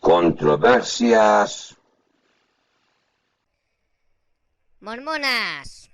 Controversias. Mormonas.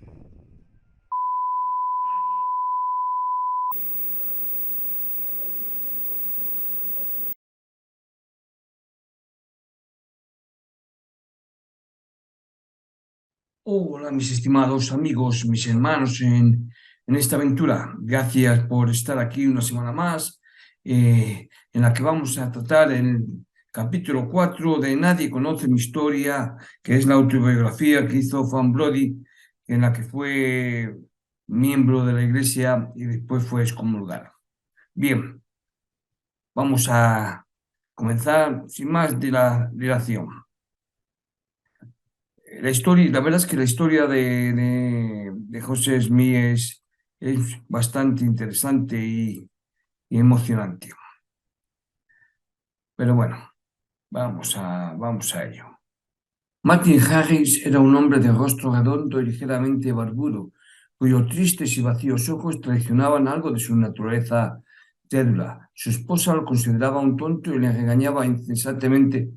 Hola, mis estimados amigos, mis hermanos en esta aventura. Gracias por estar aquí una semana más, en la que vamos a tratar el capítulo 4 de Nadie conoce mi historia, que es la autobiografía que hizo Fan Brody, en la que fue miembro de la iglesia y después fue excomulgado. Bien, vamos a comenzar sin más dilación. La verdad es que la historia de José Smith es bastante interesante y emocionante. Pero bueno, vamos a ello. Martin Harris era un hombre de rostro redondo y ligeramente barbudo, cuyos tristes y vacíos ojos traicionaban algo de su naturaleza trédula. Su esposa lo consideraba un tonto y le regañaba incesantemente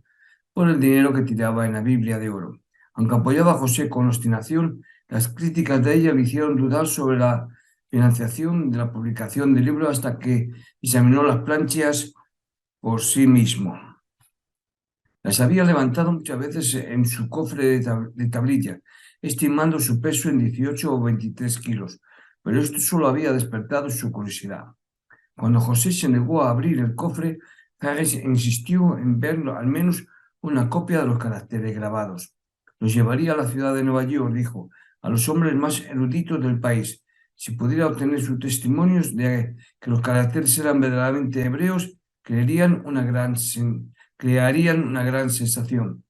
por el dinero que tiraba en la Biblia de oro. Aunque apoyaba a José con obstinación, las críticas de ella le hicieron dudar sobre la financiación de la publicación del libro hasta que examinó las planchas por sí mismo. Las había levantado muchas veces en su cofre de tablilla, estimando su peso en 18 o 23 kilos, pero esto solo había despertado su curiosidad. Cuando José se negó a abrir el cofre, Harris insistió en ver al menos una copia de los caracteres grabados. Los llevaría a la ciudad de Nueva York, dijo, a los hombres más eruditos del país. Si pudiera obtener sus testimonios de que los caracteres eran verdaderamente hebreos, crearían una gran sensación.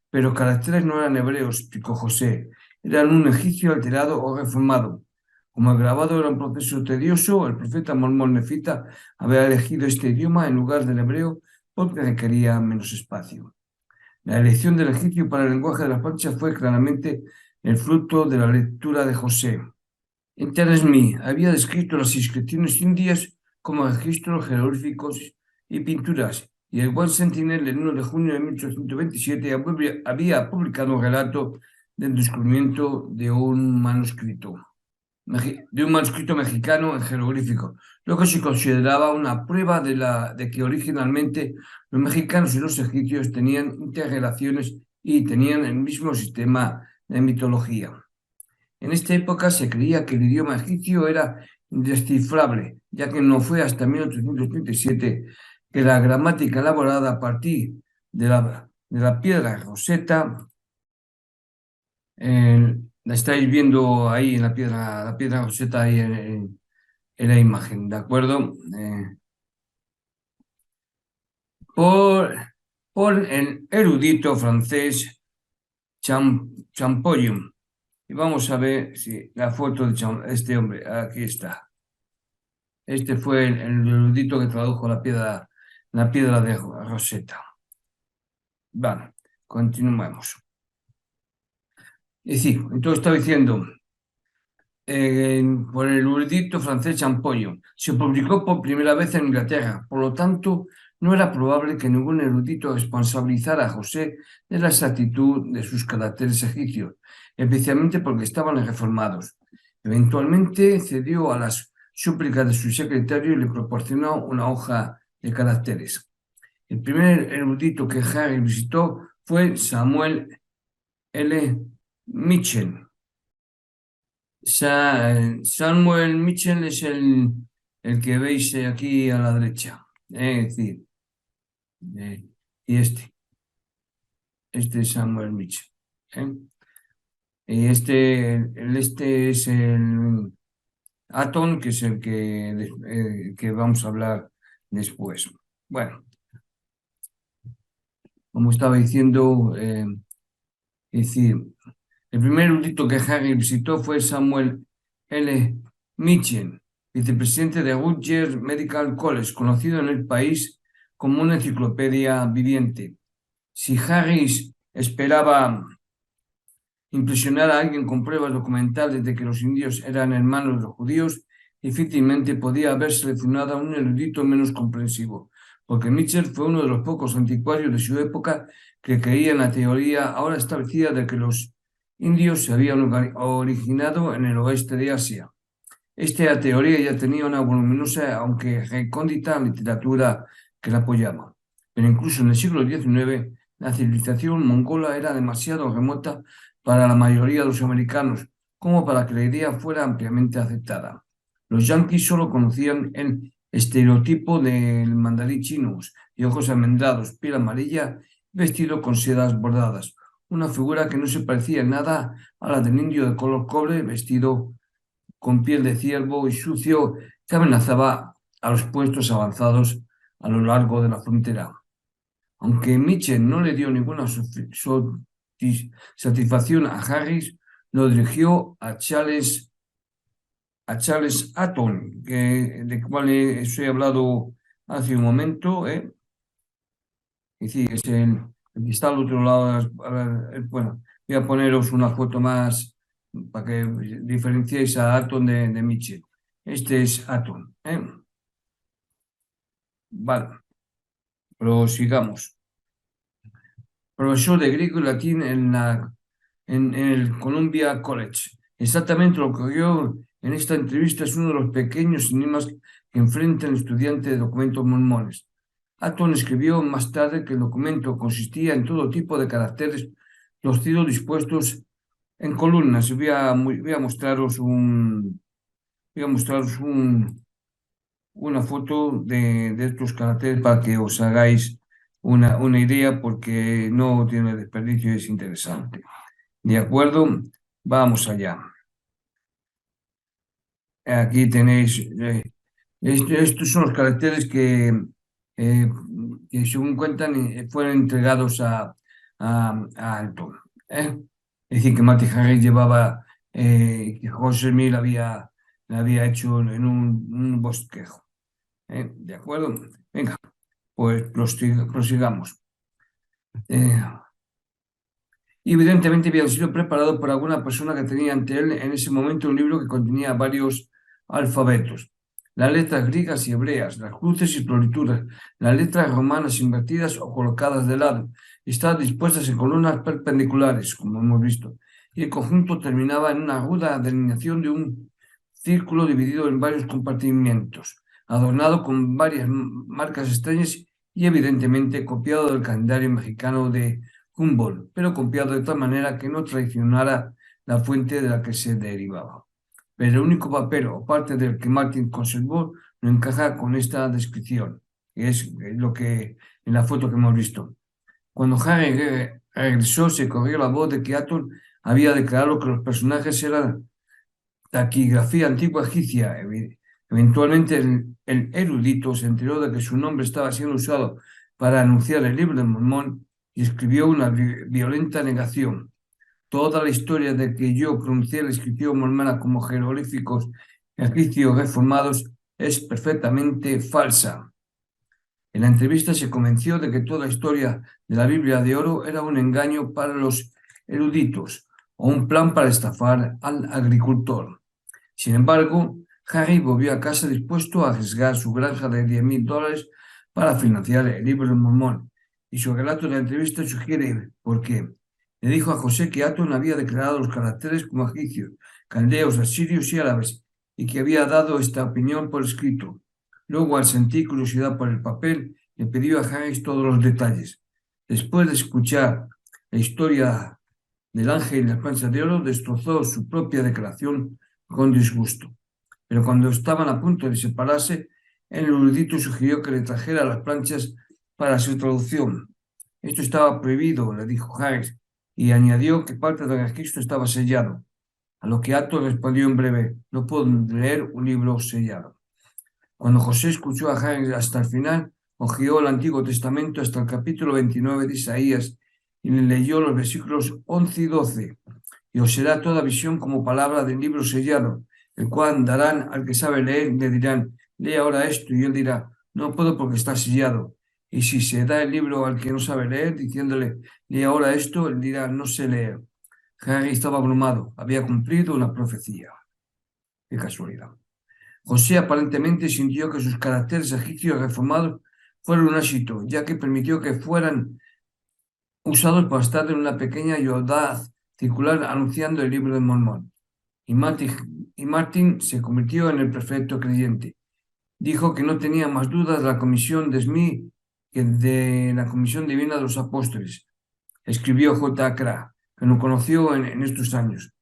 Pero los caracteres no eran hebreos, explicó José, eran un egipcio alterado o reformado. Como el grabado era un proceso tedioso, el profeta mormón nefita había elegido este idioma en lugar del hebreo porque requería menos espacio. La elección del egipcio para el lenguaje de las planchas fue claramente el fruto de la lectura de José. Smith había descrito las inscripciones indias como registros jeroglíficos y pinturas, y el One Sentinel, el 1 de junio de 1827, había publicado un relato del descubrimiento de un manuscrito mexicano en jeroglífico, lo que se consideraba una prueba de que originalmente los mexicanos y los egipcios tenían interrelaciones y tenían el mismo sistema de mitología. En esta época se creía que el idioma egipcio era indescifrable, ya que no fue hasta 1837 que la gramática elaborada a partir de la piedra Rosetta, la estáis viendo ahí en la piedra Rosetta ahí en la imagen, ¿de acuerdo? Por, por el erudito francés Champollion. Y vamos a ver si la foto de este hombre, aquí está. Este fue el erudito que tradujo la piedra de Rosetta. Vale, continuemos. Es decir, entonces estaba diciendo, por el erudito francés Champollion, se publicó por primera vez en Inglaterra, por lo tanto, no era probable que ningún erudito responsabilizara a José de la exactitud de sus caracteres egipcios, especialmente porque estaban reformados. Eventualmente cedió a las súplicas de su secretario y le proporcionó una hoja de caracteres. El primer erudito que Harry visitó fue Samuel L. Mitchell. Samuel Mitchell es el que veis aquí a la derecha. Es decir, y este es Samuel Mitchell. Y este es el Atom, que es el que vamos a hablar después. Bueno, como estaba diciendo, es decir, el primer erudito que Harry visitó fue Samuel L. Mitchell, vicepresidente de Rutgers Medical College, conocido en el país como una enciclopedia viviente. Si Harris esperaba impresionar a alguien con pruebas documentales de que los indios eran hermanos de los judíos, difícilmente podía haber seleccionado a un erudito menos comprensivo. porque Mitchell fue uno de los pocos anticuarios de su época que creía en la teoría ahora establecida de que los indios se habían originado en el oeste de Asia. Esta teoría ya tenía una voluminosa, aunque recóndita, literatura que la apoyaba. Pero incluso en el siglo XIX, la civilización mongola era demasiado remota para la mayoría de los americanos como para que la idea fuera ampliamente aceptada. Los yanquis solo conocían el estereotipo del mandarín chino, de ojos almendrados, piel amarilla, vestido con sedas bordadas, una figura que no se parecía en nada a la del indio de color cobre vestido con piel de ciervo y sucio que amenazaba a los puestos avanzados a lo largo de la frontera. Aunque Mitchell no le dio ninguna satisfacción a Harris, lo dirigió a Charles Atton, de cual os he hablado hace un momento. Es decir, es el que está al otro lado. Bueno, voy a poneros una foto más para que diferenciéis a Atton de Mitchell. Este es Atton. Vale, prosigamos. Profesor de griego y latín en el Columbia College. Exactamente lo que ocurrió en esta entrevista es uno de los pequeños enigmas que enfrenta el estudiante de documentos mormones. Atton escribió más tarde que el documento consistía en todo tipo de caracteres torcidos dispuestos en columnas. Voy a mostraros una foto de estos caracteres para que os hagáis una idea, porque no tiene desperdicio y es interesante. ¿De acuerdo? Vamos allá. Aquí tenéis, estos son los caracteres que según cuentan, fueron entregados a Alton. Es decir, que Matty Harris llevaba, que José Smith la había hecho en un bosquejo. ¿De acuerdo? Venga, pues prosigamos. Y evidentemente había sido preparado por alguna persona que tenía ante él en ese momento un libro que contenía varios alfabetos, las letras griegas y hebreas, las cruces y florituras, las letras romanas invertidas o colocadas de lado, estaban dispuestas en columnas perpendiculares, como hemos visto, y el conjunto terminaba en una aguda delineación de un círculo dividido en varios compartimientos, adornado con varias marcas extrañas y evidentemente copiado del calendario mexicano de Humboldt, pero copiado de tal manera que no traicionara la fuente de la que se derivaba. Pero el único papel o parte del que Martin conservó no encaja con esta descripción, que es lo que en la foto que hemos visto. Cuando Harry regresó, se corrió la voz de que Atton había declarado que los personajes eran taquigrafía antigua egipcia. Eventualmente el erudito se enteró de que su nombre estaba siendo usado para anunciar el libro de Mormón y escribió una violenta negación. Toda la historia de que yo pronuncié la inscripción mormona como jeroglíficos egipcios reformados es perfectamente falsa. En la entrevista se convenció de que toda la historia de la Biblia de oro era un engaño para los eruditos o un plan para estafar al agricultor. Sin embargo, Harry volvió a casa dispuesto a arriesgar su granja de $10,000 para financiar el libro de Mormón, y su relato de la entrevista sugiere por qué. Le dijo a José que Atton había declarado los caracteres como egipcios, caldeos, asirios y árabes, y que había dado esta opinión por escrito. Luego, al sentir curiosidad por el papel, le pidió a Harry todos los detalles. Después de escuchar la historia del ángel y las planchas de oro, destrozó su propia declaración con disgusto. Pero cuando estaban a punto de separarse, el erudito sugirió que le trajera las planchas para su traducción. Esto estaba prohibido, le dijo Harris, y añadió que parte del registro estaba sellado. A lo que Atton respondió en breve: no puedo leer un libro sellado. Cuando José escuchó a Harris hasta el final, hojeó el Antiguo Testamento hasta el capítulo 29 de Isaías y le leyó los versículos 11 y 12. Y os será toda visión como palabra del libro sellado, el cual darán al que sabe leer, le dirán: lee ahora esto, y él dirá: no puedo porque está sellado. Y si se da el libro al que no sabe leer, diciéndole: lee ahora esto, él dirá: no sé leer. Harry estaba abrumado, había cumplido una profecía. Qué casualidad. José aparentemente sintió que sus caracteres egipcios reformados fueron un éxito, ya que permitió que fueran usados para estar en una pequeña y audaz circular anunciando el libro de Mormón. Y Martin se convirtió en el perfecto creyente. Dijo que no tenía más dudas de la comisión de Smith que de la comisión divina de los apóstoles. Escribió J. Cra, que lo conoció en estos años.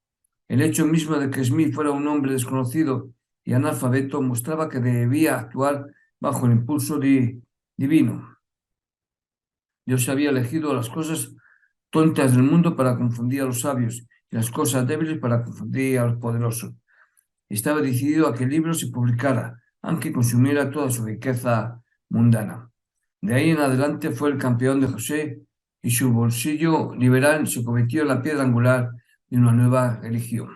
El hecho mismo de que Smith fuera un hombre desconocido y analfabeto mostraba que debía actuar bajo el impulso divino. Dios había elegido las cosas tontas del mundo para confundir a los sabios y las cosas débiles para confundir a los poderosos. Estaba decidido a que el libro se publicara, aunque consumiera toda su riqueza mundana. De ahí en adelante fue el campeón de José y su bolsillo liberal se convirtió en la piedra angular de una nueva religión.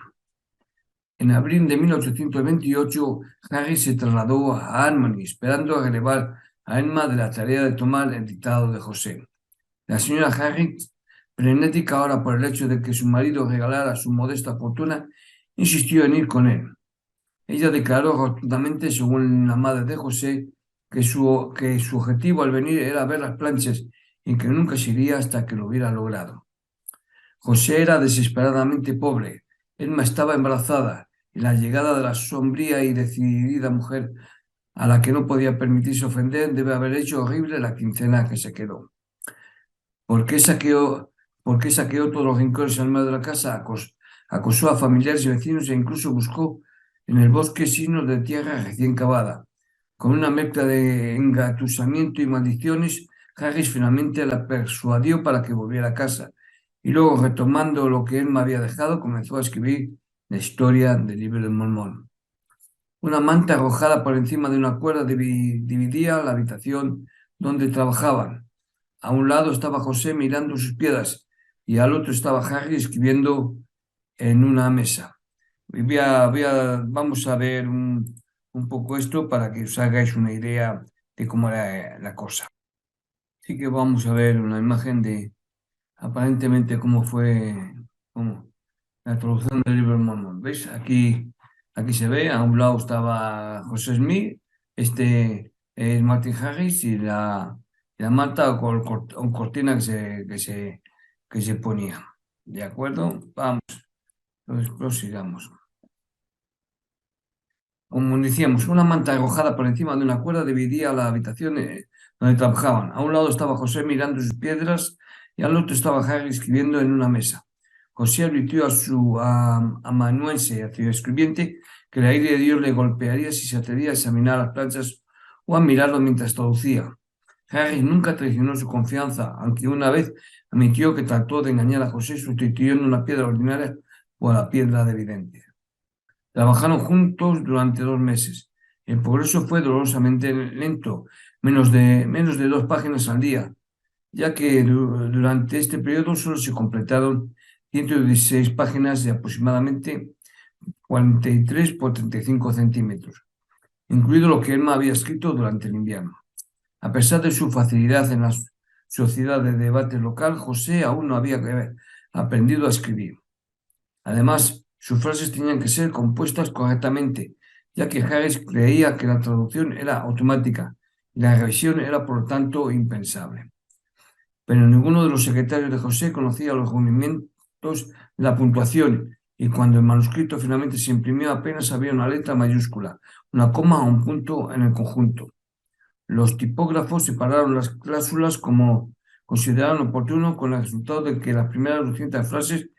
En abril de 1828, Harry se trasladó a Albany, esperando a relevar a Emma de la tarea de tomar el dictado de José. La señora Harry, frenética ahora por el hecho de que su marido regalara su modesta fortuna, insistió en ir con él. Ella declaró rotundamente, según la madre de José, que su objetivo al venir era ver las planchas y que nunca se iría hasta que lo hubiera logrado. José era desesperadamente pobre, Emma estaba embarazada y la llegada de la sombría y decidida mujer a la que no podía permitirse ofender debe haber hecho horrible la quincena que se quedó. ¿Por qué saqueó todos los rincones al medio de la casa? Acosó a familiares y vecinos e incluso buscó en el bosque signos de tierra recién cavada. Con una mezcla de engatusamiento y maldiciones, Harris finalmente la persuadió para que volviera a casa. Y luego, retomando lo que él me había dejado, comenzó a escribir la historia del libro de Mormón. Una manta arrojada por encima de una cuerda dividía la habitación donde trabajaban. A un lado estaba José mirando sus piedras y al otro estaba Harry escribiendo en una mesa. Vamos a ver un poco esto para que os hagáis una idea de cómo era la cosa. Así que vamos a ver una imagen de aparentemente cómo fue la traducción del libro de Mormón. ¿Veis? Aquí se ve, a un lado estaba José Smith, este es Martin Harris y la manta con cortina que se ponía. ¿De acuerdo? Vamos, entonces prosigamos. Como decíamos, una manta arrojada por encima de una cuerda dividía la habitación donde trabajaban. A un lado estaba José mirando sus piedras y al otro estaba Harry escribiendo en una mesa. José advirtió a su amanuense, a su escribiente, que el aire de Dios le golpearía si se atrevía a examinar las planchas o a mirarlo mientras traducía. Harry nunca traicionó su confianza, aunque una vez admitió que trató de engañar a José sustituyendo una piedra ordinaria por la piedra de evidencia. Trabajaron juntos durante 2 meses. El progreso fue dolorosamente lento, menos de 2 páginas al día, ya que durante este periodo solo se completaron 116 páginas de aproximadamente 43 por 35 centímetros, incluido lo que Emma había escrito durante el invierno. A pesar de su facilidad en la sociedad de debate local, José aún no había aprendido a escribir. Además, sus frases tenían que ser compuestas correctamente, ya que Harris creía que la traducción era automática y la revisión era, por lo tanto, impensable. Pero ninguno de los secretarios de José conocía los rudimentos de la puntuación y cuando el manuscrito finalmente se imprimió apenas había una letra mayúscula, una coma o un punto en el conjunto. Los tipógrafos separaron las cláusulas como consideraron oportuno con el resultado de que las primeras 200 frases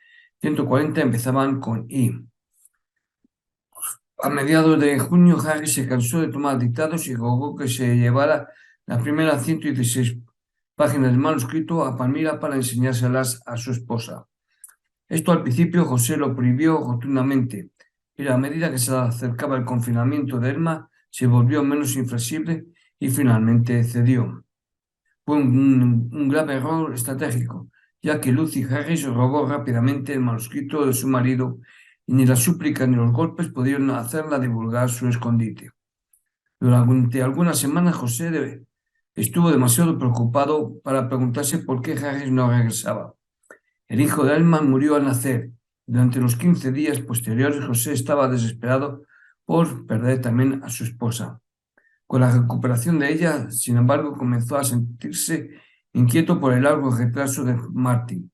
140 empezaban con I. A mediados de junio, Harry se cansó de tomar dictados y rogó que se llevara las primeras 116 páginas del manuscrito a Palmira para enseñárselas a su esposa. Esto al principio José lo prohibió rotundamente, pero a medida que se acercaba el confinamiento de Emma, se volvió menos inflexible y finalmente cedió. Fue un grave error estratégico, ya que Lucy Harris robó rápidamente el manuscrito de su marido y ni las súplicas ni los golpes pudieron hacerla divulgar su escondite. Durante algunas semanas José estuvo demasiado preocupado para preguntarse por qué Harris no regresaba. El hijo de Alma murió al nacer. Durante los 15 días posteriores José estaba desesperado por perder también a su esposa. Con la recuperación de ella, sin embargo, comenzó a sentirse inquieto por el largo retraso de Martin.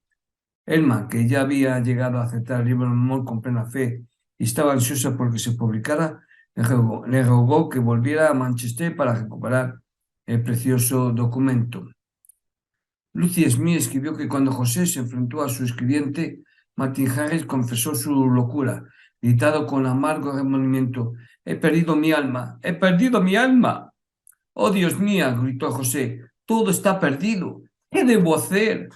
Elma, que ya había llegado a aceptar el libro de Mormón con plena fe y estaba ansiosa porque se publicara, le rogó que volviera a Manchester para recuperar el precioso documento. Lucy Smith escribió que cuando José se enfrentó a su escribiente, Martin Harris confesó su locura, gritado con amargo remordimiento: «He perdido mi alma, he perdido mi alma». «Oh, Dios mío», gritó José, «todo está perdido. ¿Qué debo hacer?».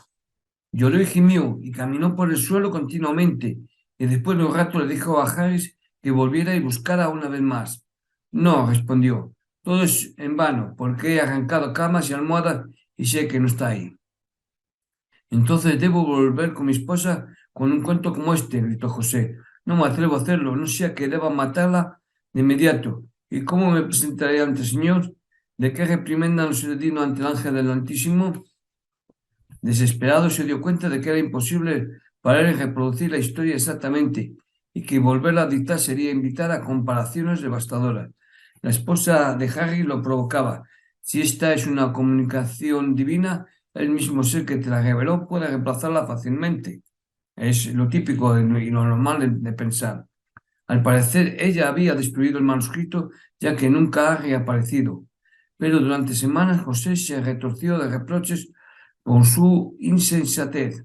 Lloró y gimió y caminó por el suelo continuamente, y después de un rato le dijo a Harris que volviera y buscara una vez más. «No», respondió, «todo es en vano, porque he arrancado camas y almohadas y sé que no está ahí». «Entonces debo volver con mi esposa con un cuento como este», gritó José. «No me atrevo a hacerlo, no sea que deba matarla de inmediato. ¿Y cómo me presentaré ante el Señor? ¿De qué reprimenda no seré digno ante el ángel del Altísimo?». Desesperado se dio cuenta de que era imposible parar y reproducir la historia exactamente y que volverla a dictar sería invitar a comparaciones devastadoras. La esposa de Harry lo provocaba. Si esta es una comunicación divina, el mismo ser que te la reveló puede reemplazarla fácilmente. Es lo típico y lo normal de pensar. Al parecer, ella había destruido el manuscrito, ya que nunca ha reaparecido. Pero durante semanas José se retorció de reproches por su insensatez.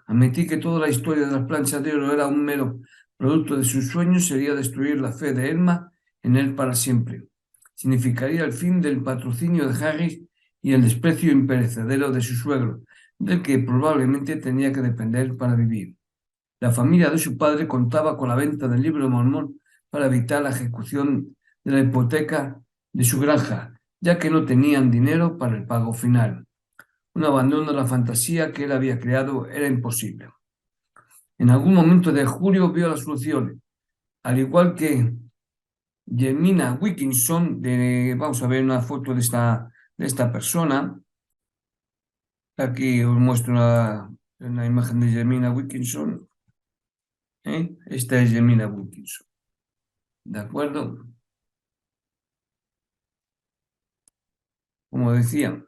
Admití que toda la historia de las planchas de oro era un mero producto de sus sueños, sería destruir la fe de Elma en él para siempre. Significaría el fin del patrocinio de Harris y el desprecio imperecedero de su suegro, del que probablemente tenía que depender para vivir. La familia de su padre contaba con la venta del libro de Mormón para evitar la ejecución de la hipoteca de su granja, ya que no tenían dinero para el pago final. Un abandono de la fantasía que él había creado era imposible. En algún momento de julio vio la solución, al igual que Jemina Wilkinson, vamos a ver una foto de esta persona. Aquí os muestro una imagen de Jemina Wilkinson. Esta es Jemina Wilkinson. ¿De acuerdo? Como decía,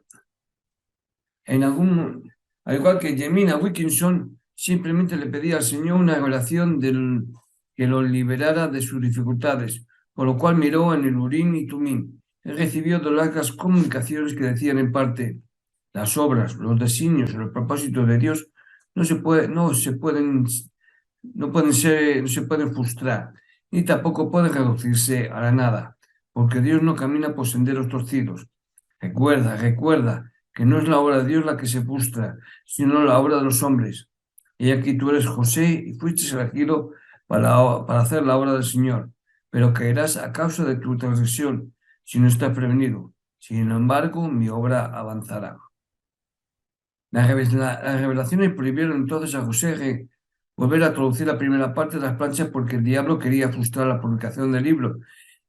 al igual que Jemina Wilkinson, simplemente le pedía al Señor una revelación que lo liberara de sus dificultades, por lo cual miró en el Urim y Tumim. Él recibió dos largas comunicaciones que decían en parte: las obras, los designios, los propósitos de Dios no se pueden frustrar, ni tampoco pueden reducirse a la nada, porque Dios no camina por senderos torcidos. Recuerda que no es la obra de Dios la que se frustra, sino la obra de los hombres. Y aquí tú eres José y fuiste elegido para hacer la obra del Señor, pero caerás a causa de tu transgresión si no estás prevenido. Sin embargo, mi obra avanzará. Las revelaciones prohibieron entonces a José volver a traducir la primera parte de las planchas porque el diablo quería frustrar la publicación del libro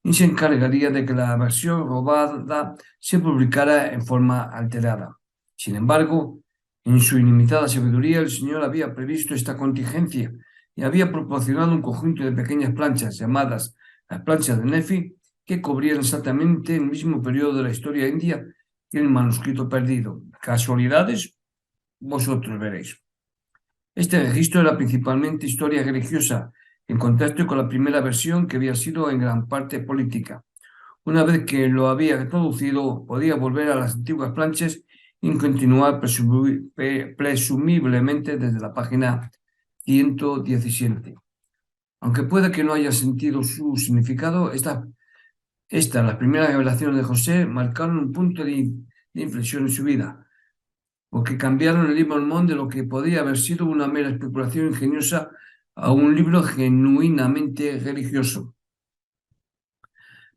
y se encargaría de que la versión robada se publicara en forma alterada. Sin embargo, en su ilimitada sabiduría, el Señor había previsto esta contingencia y había proporcionado un conjunto de pequeñas planchas llamadas las planchas de Nefi, que cubrían exactamente el mismo periodo de la historia india que el manuscrito perdido. ¿Casualidades? Vosotros veréis. Este registro era principalmente historia religiosa, en contraste con la primera versión que había sido en gran parte política. Una vez que lo había traducido, podía volver a las antiguas planchas y continuar presumiblemente desde la página 117. Aunque pueda que no haya sentido su significado, las primeras revelaciones de José marcaron un punto de inflexión en su vida, porque cambiaron el libro Mormón de lo que podía haber sido una mera especulación ingeniosa a un libro genuinamente religioso.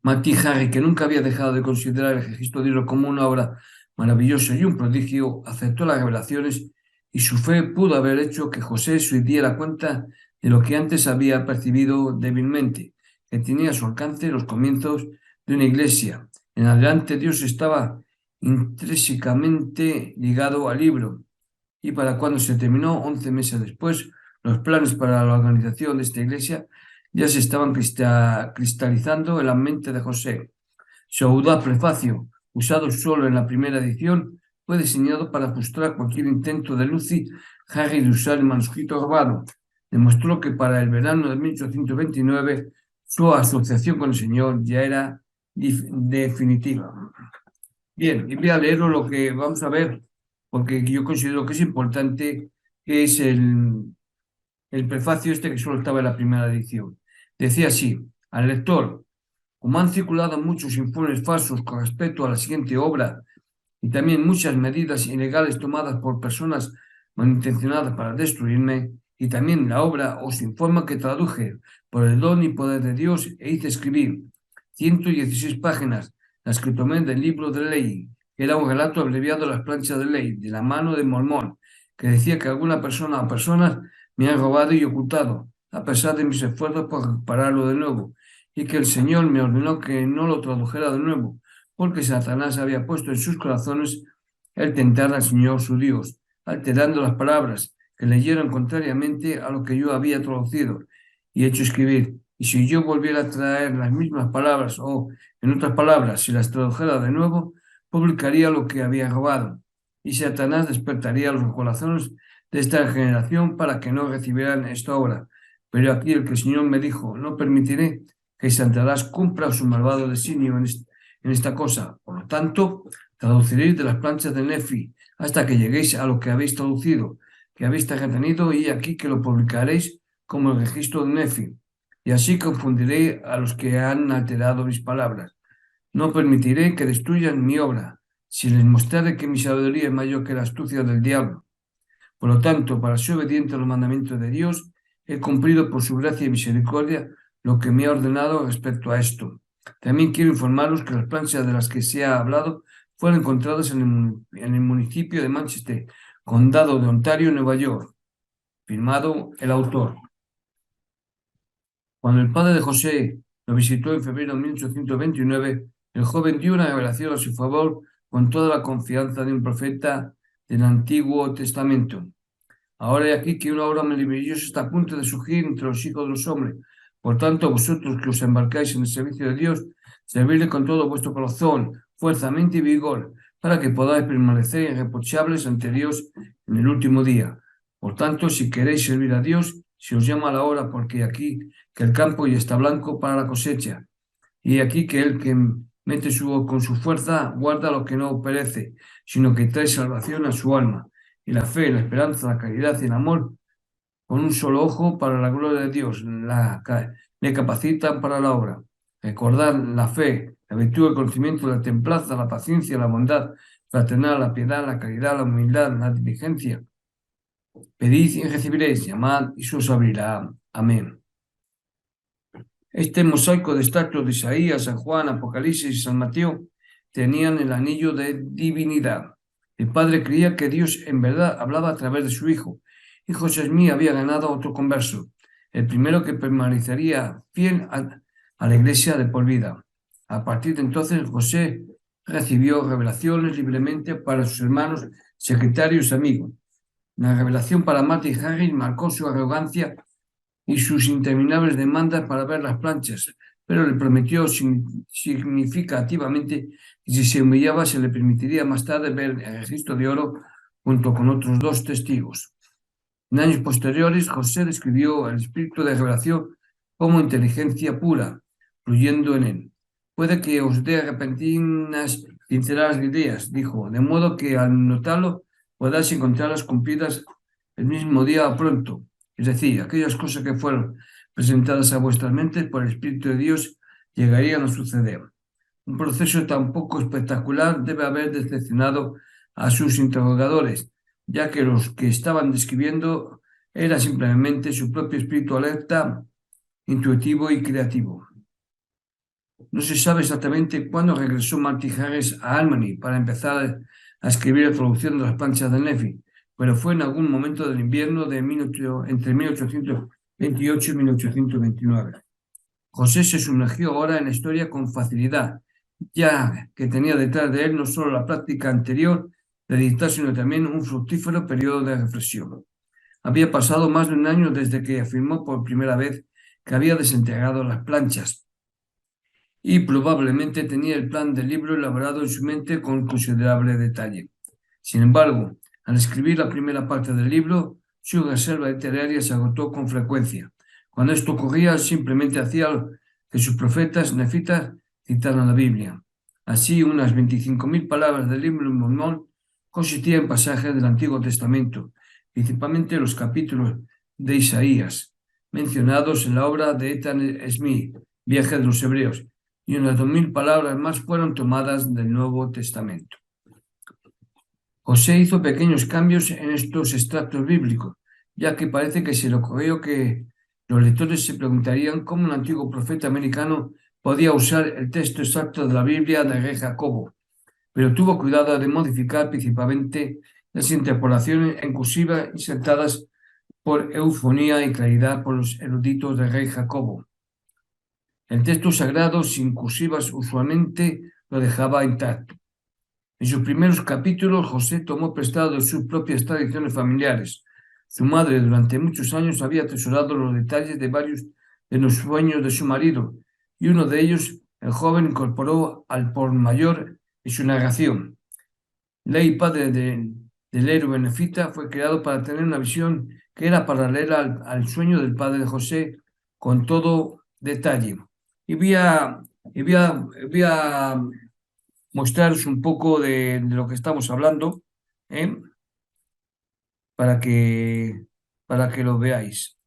Martin Harris, que nunca había dejado de considerar el registro de libro como una obra maravillosa y un prodigio, aceptó las revelaciones y su fe pudo haber hecho que José se diera cuenta de lo que antes había percibido débilmente, que tenía a su alcance los comienzos de una iglesia. En adelante Dios estaba intrínsecamente ligado al libro, y para cuando se terminó, 11 meses después, los planes para la organización de esta iglesia ya se estaban cristalizando en la mente de José. Su audaz prefacio, usado solo en la primera edición, fue diseñado para frustrar cualquier intento de Lucy Harris de usar el manuscrito robado. Demostró que para el verano de 1829 su asociación con el Señor ya era definitiva. Bien, y voy a leeros lo que vamos a ver, porque yo considero que es importante, que es el prefacio este que solo estaba en la primera edición. Decía así: al lector, como han circulado muchos informes falsos con respecto a la siguiente obra y también muchas medidas ilegales tomadas por personas malintencionadas para destruirme, y también la obra os informa que traduje por el don y poder de Dios e hice escribir 116 páginas, las que tomé del libro de ley, que era un relato abreviado de las planchas de ley, de la mano de Mormón, que decía que alguna persona o personas me han robado y ocultado, a pesar de mis esfuerzos por repararlo de nuevo, y que el Señor me ordenó que no lo tradujera de nuevo, porque Satanás había puesto en sus corazones el tentar al Señor su Dios, alterando las palabras que leyeron contrariamente a lo que yo había traducido y hecho escribir. Y si yo volviera a traer las mismas palabras, o, en otras palabras, si las tradujera de nuevo, publicaría lo que había robado. Y Satanás despertaría los corazones de esta generación para que no recibieran esta obra. Pero aquí el que el Señor me dijo: no permitiré que Satanás cumpla su malvado designio en esta cosa. Por lo tanto, traduciréis de las planchas de Nefi hasta que lleguéis a lo que habéis traducido, que habéis retenido, y aquí que lo publicaréis como el registro de Nefi. Y así confundiré a los que han alterado mis palabras. No permitiré que destruyan mi obra, si les mostrare que mi sabiduría es mayor que la astucia del diablo. Por lo tanto, para ser obediente a los mandamientos de Dios, he cumplido por su gracia y misericordia lo que me ha ordenado respecto a esto. También quiero informaros que las planchas de las que se ha hablado fueron encontradas en el municipio de Manchester, condado de Ontario, Nueva York. Firmado el autor. Cuando el padre de José lo visitó en febrero de 1829, el joven dio una revelación a su favor con toda la confianza de un profeta del Antiguo Testamento. Ahora he aquí que una obra maravillosa está a punto de surgir entre los hijos de los hombres. Por tanto, vosotros que os embarcáis en el servicio de Dios, servidle con todo vuestro corazón, fuerza, mente y vigor, para que podáis permanecer irreprochables ante Dios en el último día. Por tanto, si queréis servir a Dios, se os llama a la hora, porque aquí que el campo ya está blanco para la cosecha. Y aquí que el que mete con su fuerza guarda lo que no perece, sino que trae salvación a su alma. Y la fe, la esperanza, la caridad y el amor, con un solo ojo para la gloria de Dios, le capacitan para la obra. Recordad la fe, la virtud, el conocimiento, la templanza, la paciencia, la bondad fraternal, la piedad, la caridad, la humildad, la diligencia. Pedid y recibiréis, llamad y se os abrirá. Amén. Este mosaico de estatuas de Isaías, San Juan, Apocalipsis y San Mateo tenían el anillo de divinidad. El padre creía que Dios en verdad hablaba a través de su hijo, y José Smith había ganado a otro converso, el primero que permanecería fiel a la iglesia de por vida. A partir de entonces, José recibió revelaciones libremente para sus hermanos, secretarios y amigos. La revelación para Martin Harris marcó su arrogancia y sus interminables demandas para ver las planchas, pero le prometió significativamente que si se humillaba se le permitiría más tarde ver el registro de oro junto con otros dos testigos. En años posteriores, José describió el espíritu de revelación como inteligencia pura, fluyendo en él. Puede que os dé repentinas pinceladas de ideas, dijo, de modo que al notarlo podáis encontrarlas cumplidas el mismo día o pronto. Es decir, aquellas cosas que fueron presentadas a vuestras mentes por el Espíritu de Dios llegarían a suceder. Un proceso tan poco espectacular debe haber decepcionado a sus interrogadores, ya que los que estaban describiendo era simplemente su propio espíritu alerta, intuitivo y creativo. No se sabe exactamente cuándo regresó Martin Harris a Albany para empezar a escribir la traducción de las planchas de Nefi, pero fue en algún momento del invierno de entre 1828 y 1829. José se sumergió ahora en la historia con facilidad, ya que tenía detrás de él no solo la práctica anterior de dictar, sino también un fructífero periodo de reflexión. Había pasado más de un año desde que afirmó por primera vez que había desenterrado las planchas, y probablemente tenía el plan del libro elaborado en su mente con considerable detalle. Sin embargo, al escribir la primera parte del libro, su reserva literaria se agotó con frecuencia. Cuando esto ocurría, simplemente hacía que sus profetas nefitas citaran la Biblia. Así, unas 25.000 palabras del libro Mormón consistían en pasajes del Antiguo Testamento, principalmente los capítulos de Isaías, mencionados en la obra de Ethan Smith, Viaje de los Hebreos, y unas 2.000 palabras más fueron tomadas del Nuevo Testamento. José hizo pequeños cambios en estos extractos bíblicos, ya que parece que se le ocurrió que los lectores se preguntarían cómo un antiguo profeta americano podía usar el texto exacto de la Biblia de rey Jacobo, pero tuvo cuidado de modificar principalmente las interpolaciones en cursiva insertadas por eufonía y claridad por los eruditos del rey Jacobo. El texto sagrado sin cursivas usualmente lo dejaba intacto. En sus primeros capítulos, José tomó prestado de sus propias tradiciones familiares. Su madre durante muchos años había atesorado los detalles de varios de los sueños de su marido, y uno de ellos el joven incorporó al por mayor en su narración. Ley, padre del héroe benefita, fue creado para tener una visión que era paralela al sueño del padre de José con todo detalle. Y voy a mostraros un poco de lo que estamos hablando, ¿eh? para que, para que lo veáis,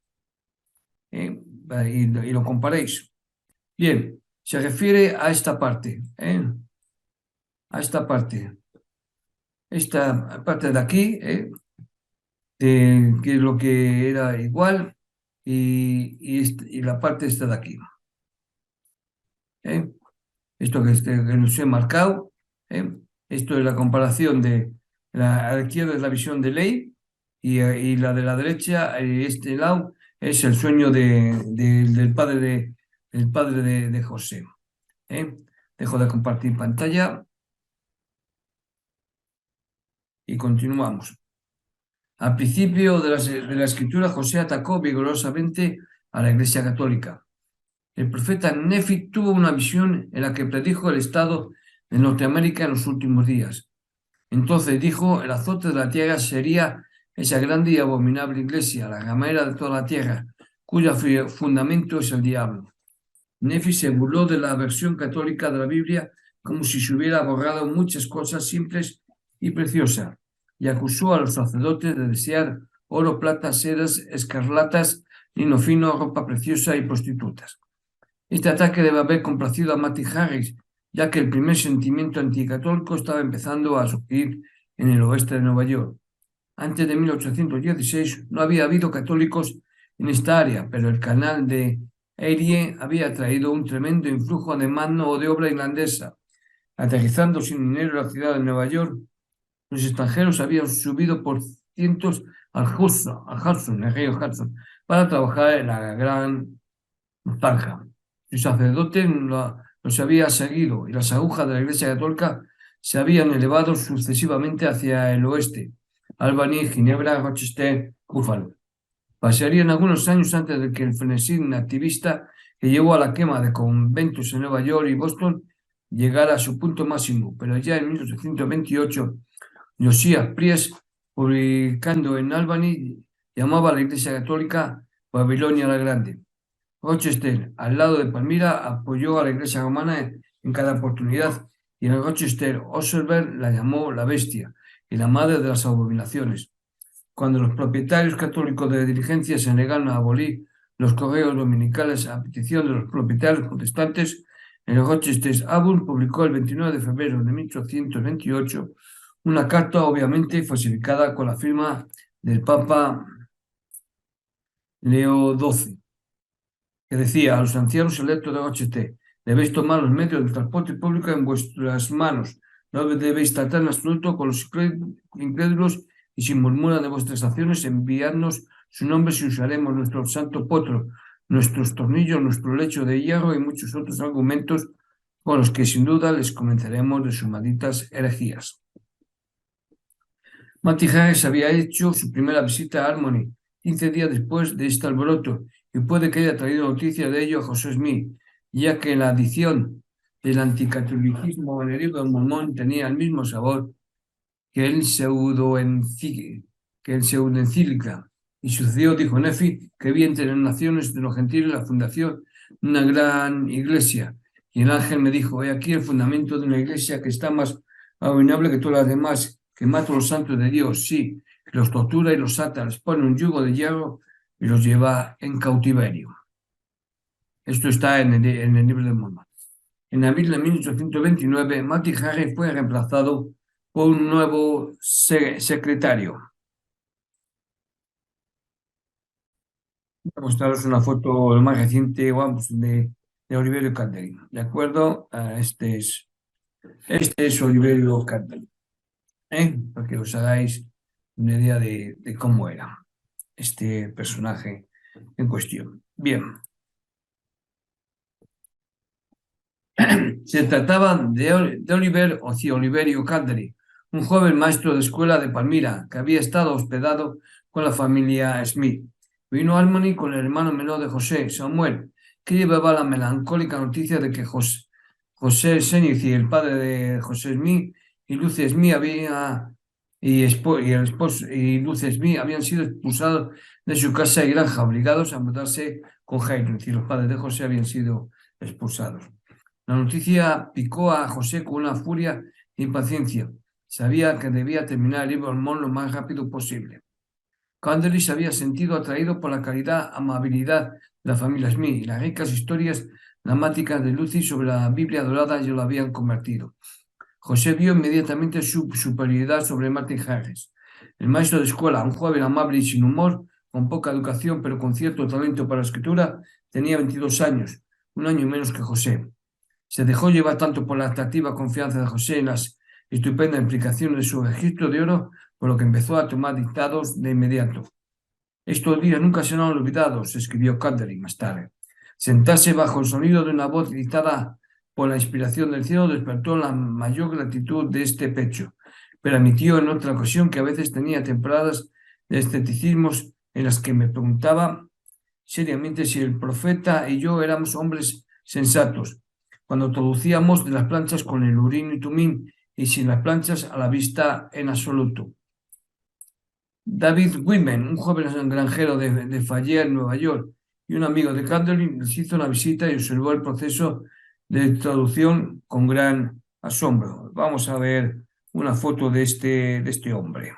¿eh? Y lo comparéis. Bien, se refiere a esta parte, a esta parte de aquí, que es lo que era igual, y la parte esta de aquí. Esto que nos he marcado, esto es la comparación de a la izquierda es la visión de Ley y la de la derecha, este lado, es el sueño del padre de José. Dejo de compartir pantalla y continuamos. Al principio de la escritura, José atacó vigorosamente a la Iglesia Católica. El profeta Nefi tuvo una visión en la que predijo el estado de Norteamérica en los últimos días. Entonces dijo, el azote de la tierra sería esa grande y abominable iglesia, la ramera de toda la tierra, cuyo fundamento es el diablo. Nefi se burló de la versión católica de la Biblia como si se hubiera borrado muchas cosas simples y preciosas, y acusó a los sacerdotes de desear oro, plata, sedas, escarlatas, lino fino, ropa preciosa y prostitutas. Este ataque debe haber complacido a Matty Harris, ya que el primer sentimiento anticatólico estaba empezando a surgir en el oeste de Nueva York. Antes de 1816 no había habido católicos en esta área, pero el canal de Erie había traído un tremendo influjo de mano de obra irlandesa. Aterrizando sin dinero en la ciudad de Nueva York, los extranjeros habían subido por cientos al Hudson, el río Hudson, para trabajar en la gran zanja. El sacerdote los había seguido y las agujas de la Iglesia Católica se habían elevado sucesivamente hacia el oeste: Albany, Ginebra, Rochester, Buffalo. Pasarían algunos años antes de que el frenesí activista que llevó a la quema de conventos en Nueva York y Boston llegara a su punto máximo, pero ya en 1828, Josiah Priest, publicando en Albany, llamaba a la Iglesia Católica Babilonia la Grande. Rochester, al lado de Palmira, apoyó a la Iglesia romana en cada oportunidad, y en Rochester, Osselberg la llamó la bestia y la madre de las abominaciones. Cuando los propietarios católicos de diligencia se negaron a abolir los correos dominicales a petición de los propietarios protestantes, el Rochester Abul publicó el 29 de febrero de 1828 una carta obviamente falsificada con la firma del Papa Leo XII, que decía a los ancianos electos de Rochester: debéis tomar los medios de transporte público en vuestras manos, no debéis tratar en absoluto con los incrédulos, y si murmuran de vuestras acciones, enviadnos su nombre y usaremos nuestro santo potro, nuestros tornillos, nuestro lecho de hierro y muchos otros argumentos con los que sin duda les convenceremos de sus malditas herejías. Matty Harris había hecho su primera visita a Albany 15 días después de este alboroto, y puede que haya traído noticia de ello a José Smith, ya que en la edición el anticatolicismo en el libro de Mormón tenía el mismo sabor que el pseudoencíclica. Y sucedió, dijo Nefi, que vi entre las naciones de los gentiles la fundación de una gran iglesia. Y el ángel me dijo, he aquí el fundamento de una iglesia que está más abominable que todas las demás, que mata a los santos de Dios, sí, que los tortura y los ata, les pone un yugo de hierro y los lleva en cautiverio. Esto está en el libro de Mormón. En abril de 1829, Martin Harris fue reemplazado por un nuevo secretario. Voy a mostraros una foto más reciente, vamos, de Oliverio Calderín. ¿De acuerdo? Este es Oliverio Calderín, para que os hagáis una idea de cómo era este personaje en cuestión. Bien. Se trataba de Oliverio Calderín, un joven maestro de escuela de Palmira que había estado hospedado con la familia Smith. Vino a Albany con el hermano menor de José, Samuel, que llevaba la melancólica noticia de que José Senici, el padre de José Smith, y Lucy Smith Lucy Smith habían sido expulsados de su casa y granja, obligados a mudarse con Jairo. Es decir, los padres de José habían sido expulsados. La noticia picó a José con una furia e impaciencia. Sabía que debía terminar el libro de Mormón lo más rápido posible. Candely se había sentido atraído por la calidad, amabilidad de la familia Smith y las ricas historias dramáticas de Lucy sobre la Biblia dorada ya lo habían convertido. José vio inmediatamente su superioridad sobre Martin Harris. El maestro de escuela, un joven amable y sin humor, con poca educación pero con cierto talento para la escritura, tenía 22 años, un año menos que José. Se dejó llevar tanto por la atractiva confianza de José en las estupendas implicaciones de su registro de oro, por lo que empezó a tomar dictados de inmediato. Estos días nunca serán olvidados, escribió Calderín más tarde. Sentarse bajo el sonido de una voz dictada por la inspiración del cielo despertó la mayor gratitud de este pecho, pero admitió en otra ocasión que a veces tenía temporadas de escepticismos en las que me preguntaba seriamente si el profeta y yo éramos hombres sensatos, cuando traducíamos de las planchas con el Urim y Tumim y sin las planchas a la vista en absoluto. David Whitman, un joven granjero de Fayette, Nueva York, y un amigo de Candlin, les hizo una visita y observó el proceso de traducción con gran asombro. Vamos a ver una foto de este hombre.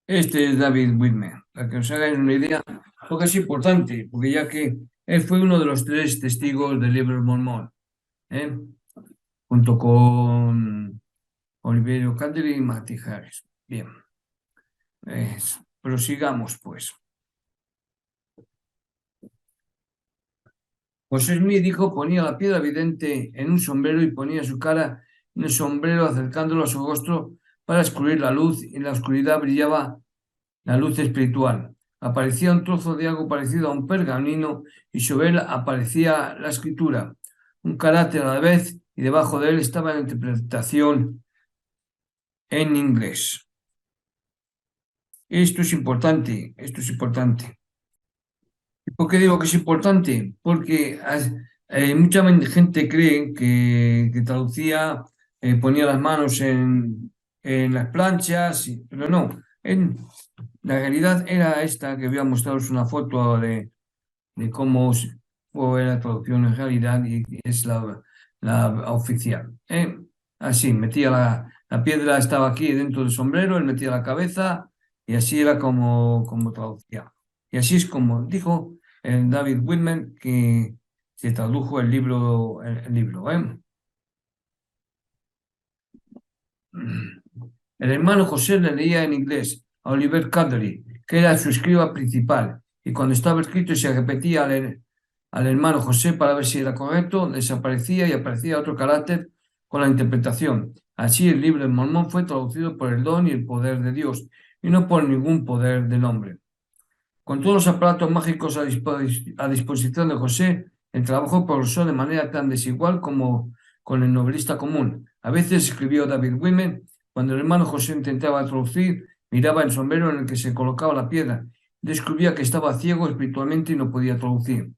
Este es David Whitman, para que os hagáis una idea, porque es importante, porque ya que él fue uno de los 3 testigos del libro de Mormón, junto con Oliverio Candeli y Martin Harris. Bien, prosigamos pues. José Smith dijo, ponía la piedra vidente en un sombrero y ponía su cara en el sombrero acercándolo a su rostro para excluir la luz y en la oscuridad brillaba la luz espiritual. Aparecía un trozo de algo parecido a un pergamino y sobre él aparecía la escritura, un carácter a la vez, y debajo de él estaba la interpretación en inglés. Esto es importante, esto es importante. ¿Por qué digo que es importante? Porque mucha gente cree que traducía, ponía las manos en las planchas, pero no. La realidad era esta, que voy a mostraros una foto de cómo fue la traducción en realidad y es la oficial. Así, metía la piedra, estaba aquí dentro del sombrero, él metía la cabeza y así era como traducía. Y así es como dijo el David Whitman que se tradujo el libro. El hermano José le leía en inglés a Oliver Cowdery, que era su escriba principal, y cuando estaba escrito y se repetía al hermano José para ver si era correcto, desaparecía y aparecía otro carácter con la interpretación. Así el libro de Mormón fue traducido por el don y el poder de Dios, y no por ningún poder del hombre. Con todos los aparatos mágicos a disposición de José, el trabajo progresó de manera tan desigual como con el novelista común. A veces, escribió David Whitman, cuando el hermano José intentaba traducir, miraba el sombrero en el que se colocaba la piedra, descubría que estaba ciego espiritualmente y no podía traducir.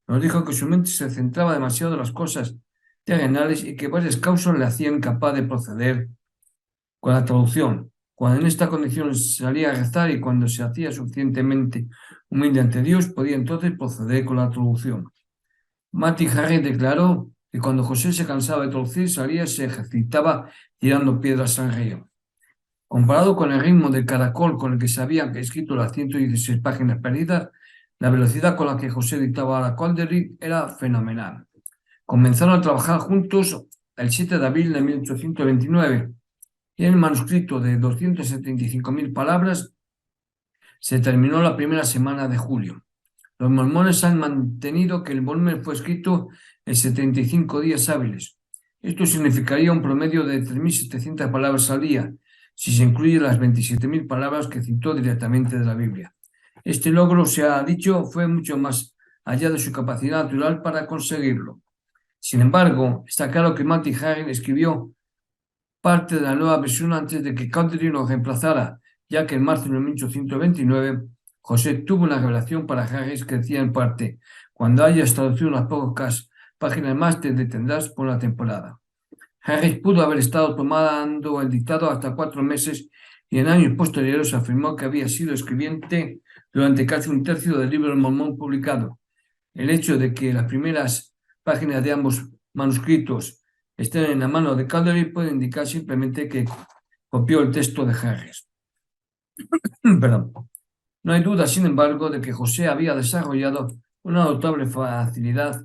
Nos dijo que su mente se centraba demasiado en las cosas terrenales y que varias causas le hacían incapaz de proceder con la traducción. Cuando en esta condición salía a rezar y cuando se hacía suficientemente humilde ante Dios, podía entonces proceder con la traducción. Martin Harris declaró que cuando José se cansaba de traducir, salía y se ejercitaba tirando piedras al río. Comparado con el ritmo del caracol con el que se habían escrito las 116 páginas perdidas, la velocidad con la que José dictaba a la Caldery era fenomenal. Comenzaron a trabajar juntos el 7 de abril de 1829 y en el manuscrito de 275.000 palabras se terminó la primera semana de julio. Los mormones han mantenido que el volumen fue escrito en 75 días hábiles. Esto significaría un promedio de 3.700 palabras al día, si se incluyen las 27.000 palabras que citó directamente de la Biblia. Este logro, se ha dicho, fue mucho más allá de su capacidad natural para conseguirlo. Sin embargo, está claro que Matty Hagen escribió parte de la nueva versión antes de que Caldery lo reemplazara, ya que en marzo de 1829 José tuvo una revelación para Harris que decía en parte: cuando hayas traducido unas pocas páginas más te detendrás por la temporada. Harris pudo haber estado tomando el dictado hasta 4 meses y en años posteriores afirmó que había sido escribiente durante casi un tercio del libro del Mormón publicado. El hecho de que las primeras páginas de ambos manuscritos estén en la mano de Caldery puede indicar simplemente que copió el texto de Harris. Perdón. No hay duda, sin embargo, de que José había desarrollado una notable facilidad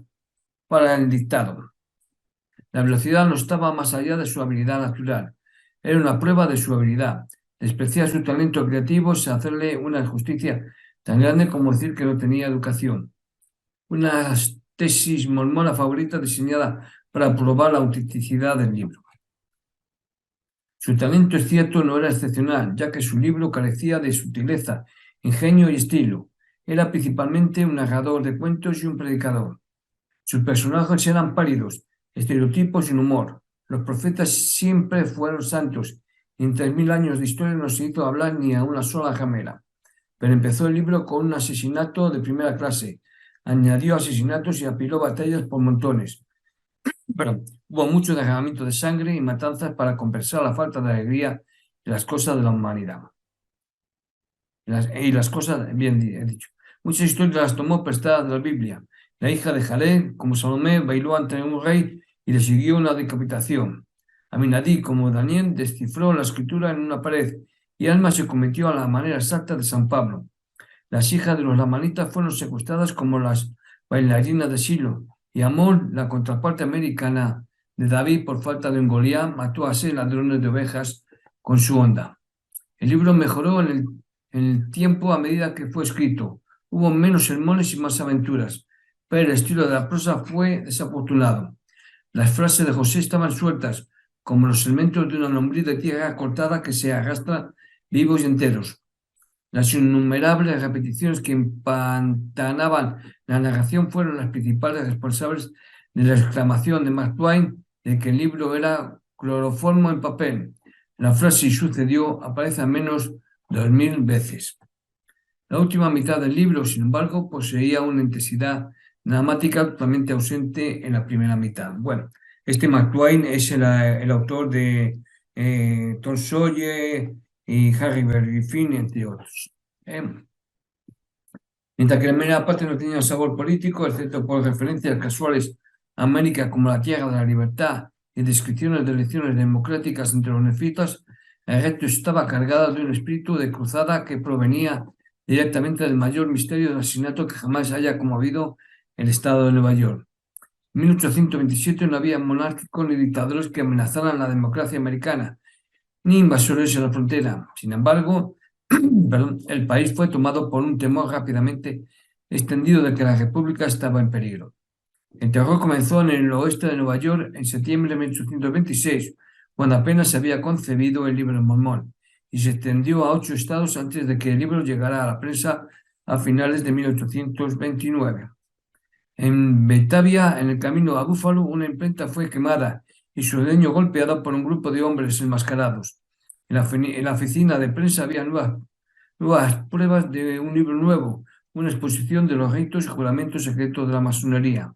para el dictado. La velocidad no estaba más allá de su habilidad natural, era una prueba de su habilidad. Despreciar su talento creativo es hacerle una injusticia tan grande como decir que no tenía educación. Una tesis mormona favorita diseñada para probar la autenticidad del libro. Su talento, es cierto, no era excepcional, ya que su libro carecía de sutileza, ingenio y estilo. Era principalmente un narrador de cuentos y un predicador. Sus personajes eran pálidos, estereotipos sin humor. Los profetas siempre fueron santos, y en 3.000 años de historia no se hizo hablar ni a una sola jamera. Pero empezó el libro con un asesinato de primera clase. Añadió asesinatos y apiló batallas por montones. Pero hubo mucho derramamiento de sangre y matanzas para compensar la falta de alegría de las cosas de la humanidad. Las cosas, bien he dicho. Muchas historias las tomó prestadas de la Biblia. La hija de Jalel, como Salomé, bailó ante un rey y le siguió una decapitación. Aminadí, como Daniel, descifró la escritura en una pared y Alma se cometió a la manera exacta de San Pablo. Las hijas de los lamanitas fueron secuestradas como las bailarinas de Silo, y Amón, la contraparte americana de David, por falta de un Goliat, mató a 6 ladrones de ovejas con su honda. El libro mejoró en el tiempo a medida que fue escrito. Hubo menos sermones y más aventuras, pero el estilo de la prosa fue desafortunado. Las frases de José estaban sueltas, como los elementos de una lombriz de tierra cortada que se arrastra vivos y enteros. Las innumerables repeticiones que empantanaban la narración fueron las principales responsables de la exclamación de Mark Twain de que el libro era cloroformo en papel. La frase "y sucedió" aparece al menos 2.000 veces. La última mitad del libro, sin embargo, poseía una intensidad dramática totalmente ausente en la primera mitad. Bueno, este Mark Twain es el autor de Tom Sawyer y Huckleberry Finn, entre otros. Mientras que la primera parte no tenía sabor político, excepto por referencias casuales a América como la tierra de la libertad y descripciones de elecciones democráticas entre los nefitas, el resto estaba cargado de un espíritu de cruzada que provenía directamente del mayor misterio del asesinato que jamás haya conmovido el estado de Nueva York. En 1827 no había monárquicos ni dictadores que amenazaran la democracia americana, ni invasores en la frontera. Sin embargo, el país fue tomado por un temor rápidamente extendido de que la república estaba en peligro. El terror comenzó en el oeste de Nueva York en septiembre de 1826, cuando apenas se había concebido el libro Mormón, y se extendió a 8 estados antes de que el libro llegara a la prensa a finales de 1829. En Batavia, en el camino a Buffalo, una imprenta fue quemada y su dueño golpeado por un grupo de hombres enmascarados. En la oficina de prensa había nuevas pruebas de un libro nuevo, una exposición de los ritos y juramentos secretos de la masonería.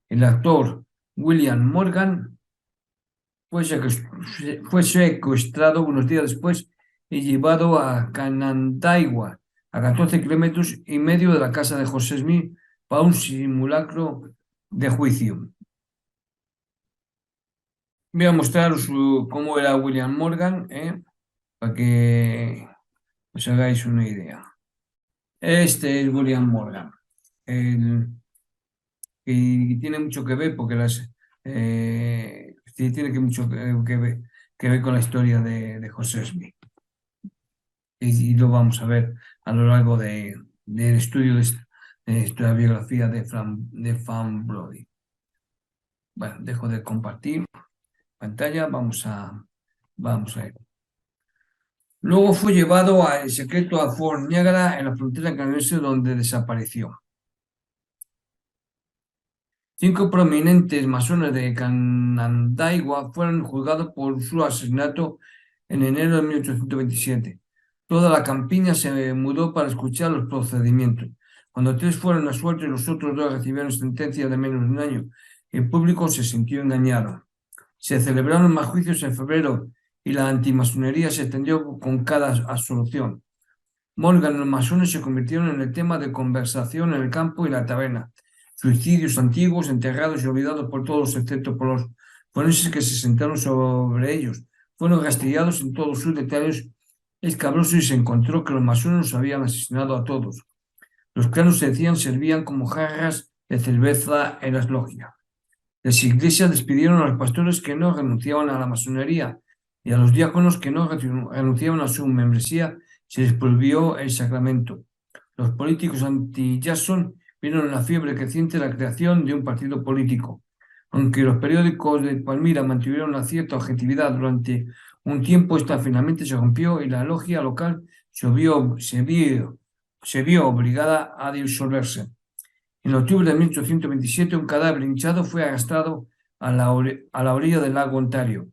El actor William Morgan fue secuestrado unos días después y llevado a Canandaigua, a 14,5 kilómetros de la casa de José Smith, para un simulacro de juicio. Voy a mostrar cómo era William Morgan, para que os hagáis una idea. Este es William Morgan, y tiene mucho que ver porque tiene mucho que ver con la historia de José Smith. Y lo vamos a ver a lo largo del estudio de la biografía de Frank Brody. Bueno, dejo de compartir pantalla, vamos a ver. Luego fue llevado en secreto a Fort Niagara, en la frontera canadiense, donde desapareció. 5 prominentes masones de Canandaigua fueron juzgados por su asesinato en enero de 1827. Toda la campiña se mudó para escuchar los procedimientos. Cuando 3 fueron absueltos y los otros 2 recibieron sentencia de menos de un año, el público se sintió engañado. Se celebraron más juicios en febrero y la antimasonería se extendió con cada absolución. Morgan y los masones se convirtieron en el tema de conversación en el campo y la taberna. Suicidios antiguos, enterrados y olvidados por todos, excepto por los forenses que se sentaron sobre ellos. Fueron rastreados en todos sus detalles escabrosos y se encontró que los masones los habían asesinado a todos. Los claros servían como jarras de cerveza en las logias. Las iglesias despidieron a los pastores que no renunciaban a la masonería y a los diáconos que no renunciaban a su membresía se les prohibió el sacramento. Los políticos anti-Jackson vieron en la fiebre creciente la creación de un partido político. Aunque los periódicos de Palmira mantuvieron una cierta objetividad durante un tiempo, esta finalmente se rompió y la logia local se vio obligada a disolverse. En octubre de 1827, un cadáver hinchado fue arrastrado a la orilla del lago Ontario.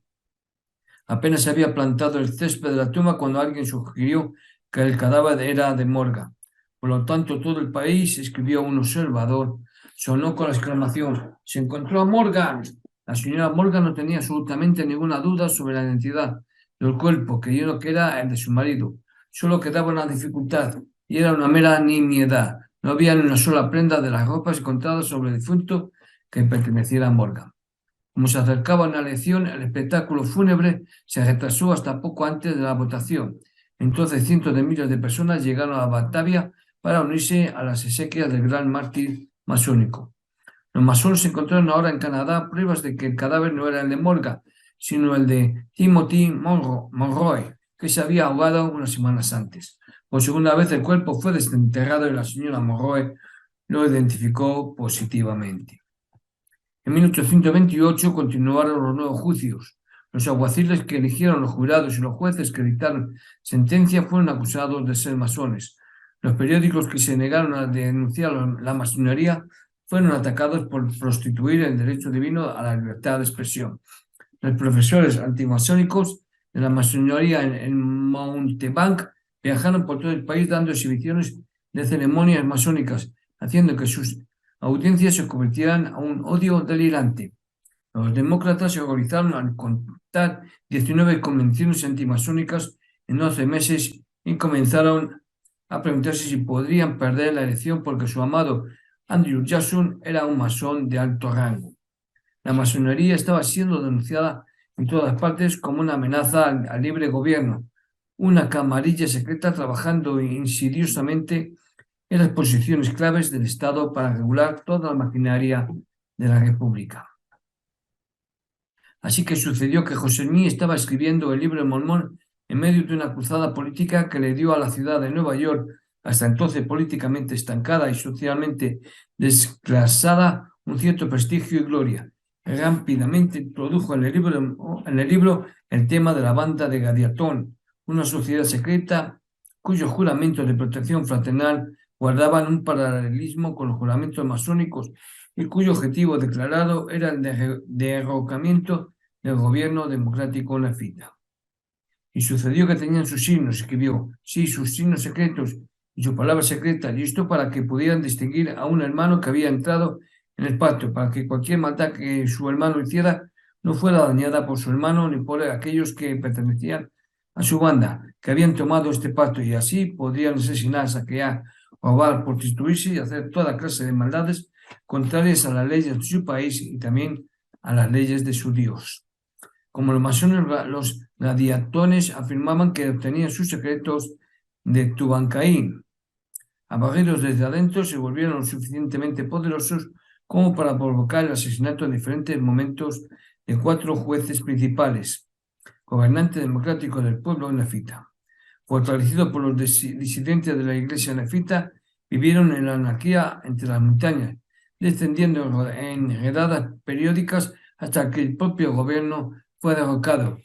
Apenas se había plantado el césped de la tumba cuando alguien sugirió que el cadáver era de Morgan. Por lo tanto, todo el país, escribió un observador, sonó con la exclamación: «¡Se encontró a Morgan!». La señora Morgan no tenía absolutamente ninguna duda sobre la identidad del cuerpo, creyendo que era el de su marido. Solo quedaba una dificultad, y era una mera nimiedad. No había ni una sola prenda de las ropas encontradas sobre el difunto que perteneciera a Morgan. Como se acercaba una elección, el espectáculo fúnebre se retrasó hasta poco antes de la votación. Entonces cientos de miles de personas llegaron a Batavia para unirse a las exequias del gran mártir masónico. Los masones encontraron ahora en Canadá pruebas de que el cadáver no era el de Morgan, sino el de Timothy Monroe, que se había ahogado unas semanas antes. Por segunda vez el cuerpo fue desenterrado y la señora Monroe lo identificó positivamente. En 1828 continuaron los nuevos juicios. Los alguaciles que eligieron los jurados y los jueces que dictaron sentencia fueron acusados de ser masones. Los periódicos que se negaron a denunciar la masonería fueron atacados por prostituir el derecho divino a la libertad de expresión. Los profesores antimasónicos de la masonería en Mountebank viajaron por todo el país dando exhibiciones de ceremonias masónicas, haciendo que sus audiencias se convirtieran a un odio delirante. Los demócratas se organizaron al contar 19 convenciones antimasónicas en 12 meses y comenzaron a preguntarse si podrían perder la elección porque su amado Andrew Jackson era un masón de alto rango. La masonería estaba siendo denunciada en todas partes como una amenaza al libre gobierno, una camarilla secreta trabajando insidiosamente en las posiciones claves del Estado para regular toda la maquinaria de la República. Así que sucedió que José Smith estaba escribiendo el libro de Mormón en medio de una cruzada política que le dio a la ciudad de Nueva York, hasta entonces políticamente estancada y socialmente desclasada, un cierto prestigio y gloria. Rápidamente introdujo en el libro el tema de la banda de Gadiatón, una sociedad secreta cuyos juramentos de protección fraternal guardaban un paralelismo con los juramentos masónicos y cuyo objetivo declarado era el derrocamiento del gobierno democrático nefita. Y sucedió que tenían sus signos, escribió, sí, sus signos secretos, y su palabra secreta, y esto para que pudieran distinguir a un hermano que había entrado en el pacto, para que cualquier maldad que su hermano hiciera no fuera dañada por su hermano ni por aquellos que pertenecían a su banda, que habían tomado este pacto, y así podrían asesinar, saquear, robar, prostituirse y hacer toda clase de maldades contrarias a las leyes de su país y también a las leyes de su Dios. Como los masones, los gladiatones afirmaban que obtenían sus secretos de Tubancaín. Abatidos desde adentro, se volvieron lo suficientemente poderosos como para provocar el asesinato en diferentes momentos de 4 jueces principales, gobernante democrático del pueblo nefita. Fortalecidos por los disidentes de la iglesia nefita, vivieron en la anarquía entre las montañas, descendiendo en redadas periódicas hasta que el propio gobierno fue derrocado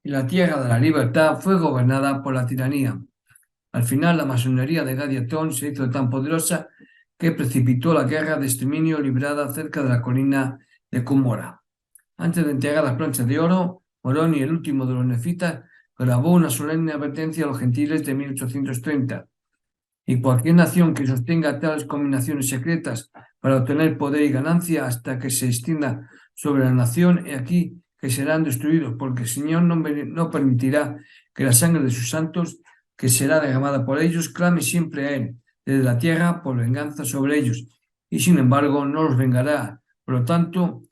y la tierra de la libertad fue gobernada por la tiranía. Al final, la masonería de Gladiatón se hizo tan poderosa que precipitó la guerra de exterminio librada cerca de la colina de Cumora. Antes de entregar las planchas de oro, Moroni, el último de los nefitas, grabó una solemne advertencia a los gentiles de 1830. Y cualquier nación que sostenga tales combinaciones secretas para obtener poder y ganancia hasta que se extienda sobre la nación, he aquí que serán destruidos, porque el Señor no permitirá que la sangre de sus santos, que será derramada por ellos, clame siempre a Él, desde la tierra, por venganza sobre ellos. Y sin embargo, no los vengará. Por lo tanto,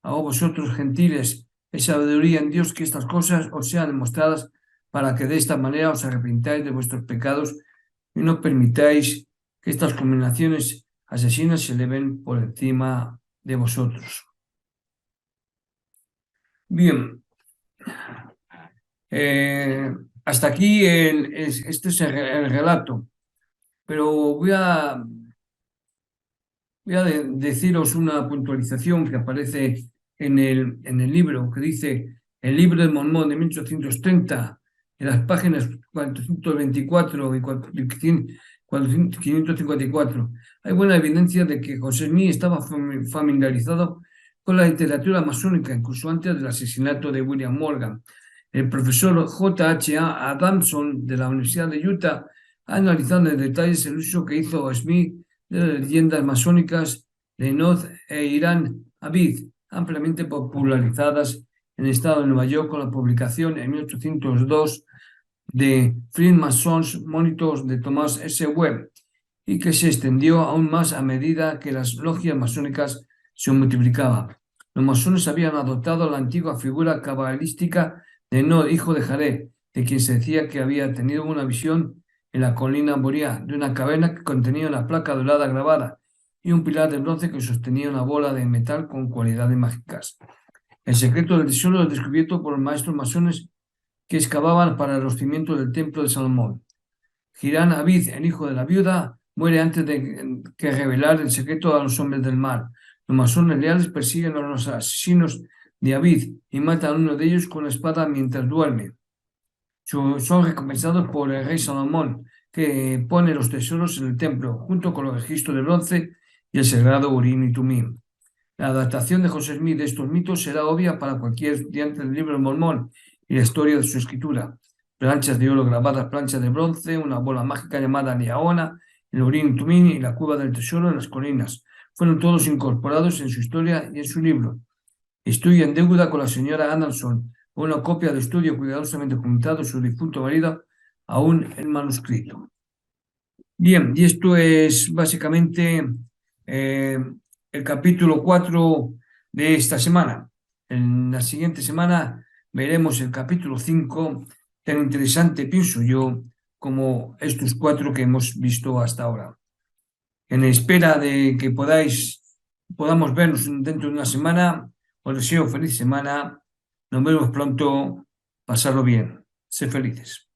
a vosotros gentiles, es sabiduría en Dios que estas cosas os sean demostradas para que de esta manera os arrepintáis de vuestros pecados y no permitáis que estas combinaciones asesinas se eleven por encima de vosotros. Bien, hasta aquí este es el relato, pero voy a deciros una puntualización que aparece en el libro, que dice el libro de Mormón de 1830, en las páginas 424 y 554. Hay buena evidencia de que José Smith estaba familiarizado con la literatura masónica, incluso antes del asesinato de William Morgan. El profesor J.H. Adamson de la Universidad de Utah ha analizado en detalles el uso que hizo Smith de las leyendas masónicas de Nod e Irán Abid, ampliamente popularizadas en el estado de Nueva York con la publicación en 1802 de Freemasons Monitors de Thomas S. Webb, y que se extendió aún más a medida que las logias masónicas se multiplicaban. Los masones habían adoptado la antigua figura cabalística de Nod, hijo de Jared, de quien se decía que había tenido una visión en la colina Boreal de una caverna que contenía una placa dorada grabada y un pilar de bronce que sostenía una bola de metal con cualidades mágicas. El secreto del tesoro es descubierto por los maestros masones que excavaban para los cimientos del templo de Salomón. Hiram Abid, el hijo de la viuda, muere antes de que revelar el secreto a los hombres del mar. Los masones leales persiguen a los asesinos de Abid y matan a uno de ellos con la espada mientras duerme. Son recompensados por el rey Salomón, que pone los tesoros en el templo, junto con los registros de bronce y el sagrado Urim y Tumim. La adaptación de José Smith de estos mitos será obvia para cualquier estudiante del libro de Mormón y la historia de su escritura. Planchas de oro grabadas, planchas de bronce, una bola mágica llamada Liaona, el Urim y Tumim y la cueva del tesoro en las colinas. Fueron todos incorporados en su historia y en su libro. Estoy en deuda con la señora Anderson por una copia de estudio cuidadosamente documentado de su difunto marido, aún en manuscrito. Bien, y esto es básicamente el capítulo 4 de esta semana. En la siguiente semana veremos el capítulo 5, tan interesante, pienso yo, como estos 4 que hemos visto hasta ahora. En espera de que podamos vernos dentro de una semana, os deseo feliz semana. Nos vemos pronto. Pasarlo bien. Sé felices.